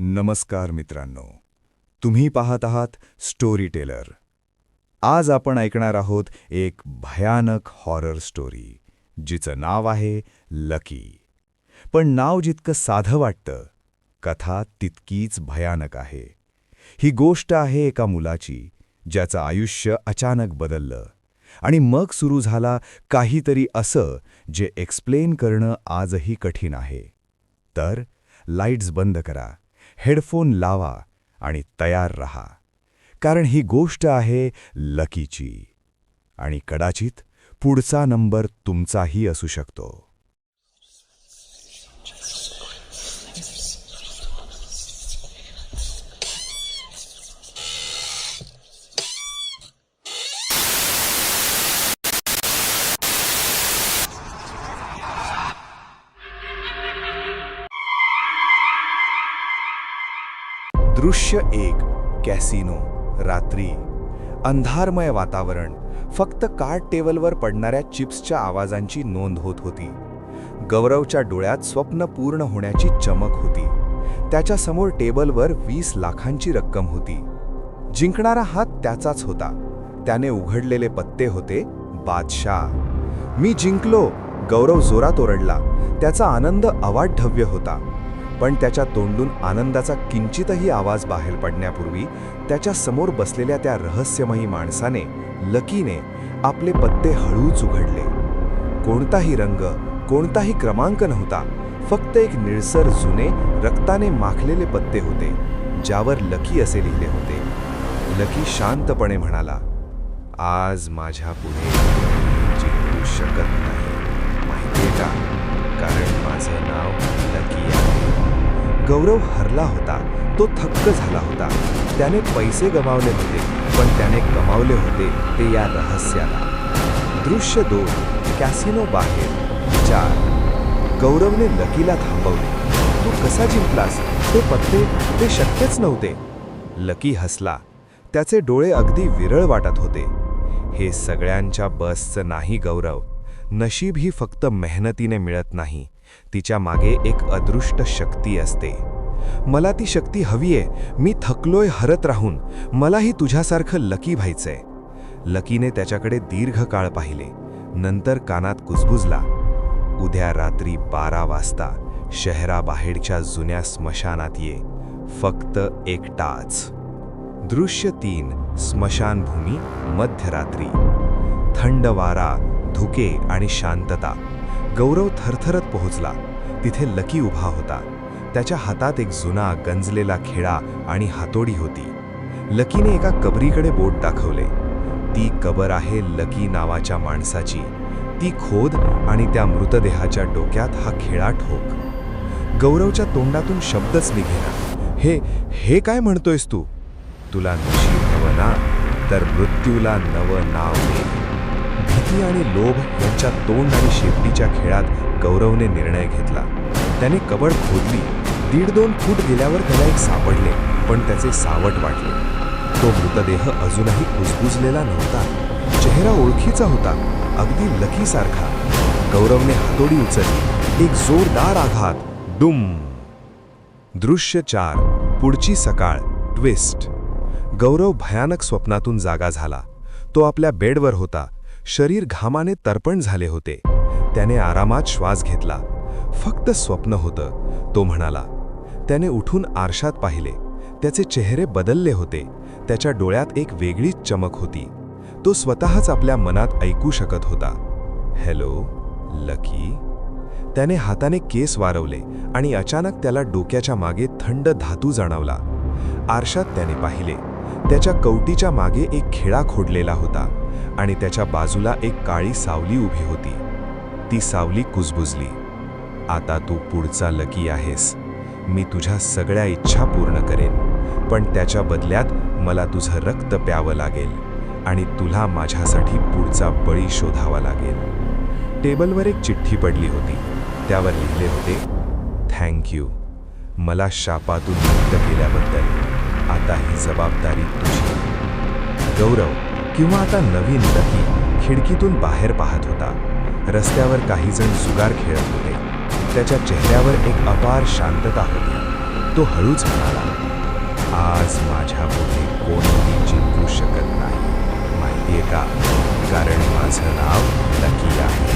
नमस्कार मित्रांनो, तुम्ही पाहत आहात स्टोरी टेलर. आज आपण ऐकणार आहोत एक भयानक हॉरर स्टोरी, जिचं नाव आहे लकी. पण नाव जितकं साधं वाटतं, कथा तितकीच भयानक आहे. ही गोष्ट आहे एका मुलाची, ज्याचं आयुष्य अचानक बदललं आणि मग सुरू झाला काहीतरी असं जे एक्सप्लेन करणं आजही कठीण आहे. तर लाईट्स बंद करा, हेडफोन लावा आणि तयार रहा, कारण ही गोष्ट आहे लकीची. आणि कदाचित पुढचा नंबर तुमचाही असू शकतो. दृश्य 1. कॅसिनो. रात्री. अंधारमय वातावरण. फक्त कार्ड टेबलवर पडणाऱ्या चिप्सच्या आवाजांची नोंद होत होती. गौरवच्या डोळ्यात स्वप्न पूर्ण होण्याची चमक होती. त्याच्यासमोर टेबलवर 20 लाखांची रक्कम होती. जिंकणारा हात त्याचाच होता. त्याने उघडलेले पत्ते होते बादशाह. मी जिंकलो, गौरव जोरात ओरडला. त्याचा आनंद अवाढव्य होता. पण त्याच्या तोंडून आनंदाचा किंचितही आवाज बाहेर पडण्यापूर्वी त्याच्या समोर बसलेल्या त्या रहस्यमयी माणसाने, लकीने, आपले पत्ते हळूच उघडले. कोणताही रंग, कोणताही क्रमांक नव्हता. फक्त एक निळसर जुने रक्ताने माखलेले पत्ते होते, ज्यावर लकी असे लिहिले होते. लकी शांतपणे म्हणाला, आज माझ्या पुढे जिंकू शकत नाही, माहितीये का? कारण माझं नाव लकी आहे. गौरव हरला होता. तो थक्क झाला होता. त्याने पैसे गमावले होते, पण त्याने कमावले होते ते या रहस्याला. दृश्य 2. कॅसिनो बाहेर. 4. गौरवने लकीला थांबवले. तू कसा जिंकलास? ते पत्ते, ते शक्यच नव्हते. लकी हसला. त्याचे डोळे अगदी विरळ वाटत होते. हे सगळ्यांच्या बसचं नाही गौरव. नशीब ही फक्त मेहनतीने मिळत नाही, तिच्या मागे एक अदृष्ट शक्ती असते. मला ती शक्ती हवीये. मी थकलोय हरत राहून. मलाही तुझ्यासारखं लकी व्हायचंय. लकीने त्याच्याकडे दीर्घ काळ पाहिले. नंतर कानात कुजबुजला, उद्या रात्री 12 वाजता शहराबाहेरच्या जुन्या स्मशानात ये, फक्त एकटाच. दृश्य 3. स्मशानभूमी. मध्यरात्री. थंड वारा, धुके आणि शांतता. गौरव थरथरत पोहोचला. तिथे लकी उभा होता. त्याच्या हातात एक जुना गंजलेला खेळा आणि हातोडी होती. लकीने एका कबरीकडे बोट दाखवले. ती कबर आहे लकी नावाच्या माणसाची. ती खोद आणि त्या मृतदेहाच्या डोक्यात हा खेळा ठोक. गौरवच्या तोंडातून शब्दच निघेना. हे काय म्हणतोयस तू? तुला नशीब हवं ना, तर मृत्यूला नवं नाव दे. भीती आणि लोभ यांच्या तोंड आणि शेपटीच्या खेळात गौरवने निर्णय घेतला. त्याने कबड खोदली. 1.5-2 फूट गेल्यावर त्याला एक सापडले, पण त्याचे सावट वाटले. तो मृतदेह अजूनही कुजबुजलेला नव्हता. चेहरा ओळखीचा होता, अगदी लकीसारखा. गौरवने हातोडी उचलली. एक जोरदार आघात. डुम. दृश्य 4. पुढची सकाळ. ट्विस्ट. गौरव भयानक स्वप्नातून जागा झाला. तो आपल्या बेडवर होता. शरीर घामाने तर्पण झाले होते. त्याने आरामात श्वास घेतला. फक्त स्वप्न होतं, तो म्हणाला. त्याने उठून आरशात पाहिले. त्याचे चेहरे बदलले होते. त्याच्या डोळ्यात एक वेगळीच चमक होती. तो स्वतःच आपल्या मनात ऐकू शकत होता, हॅलो लकी. त्याने हाताने केस वारवले आणि अचानक त्याला डोक्याच्या मागे थंड धातू जाणवला. आरशात त्याने पाहिले. त्याच्या कवटीच्या मागे एक खिळा खोडलेला होता आणि त्याच्या बाजूला एक काळी सावली उभी होती. ती सावली कुजबुजली. आता तू पुढचा लकी आहेस. मी तुझ्या सगळ्या इच्छा पूर्ण करेन, पण त्याच्या बदल्यात मला तुझं रक्त प्यावं लागेल आणि तुला माझ्यासाठी पुढचा बळी शोधावा लागेल. टेबलवर एक चिठ्ठी पडली होती. त्यावर लिहिले होते, थँक यू. मला शापातून मुक्त केल्याबद्दल. आता ही जबाबदारी तुझी. गौरव, किंवा आता नवीन लकी, खिडकीतून बाहेर पाहत होता. रस्त्यावर काही जण जुगार खेळत होते. त्याच्या चेहऱ्यावर एक अपार शांतता होती. तो हळूच म्हणाला, आज माझ्यापुढे कोणीही जिंकू शकत नाही. माहितीये का? कारण माझं नाव लकी आहे.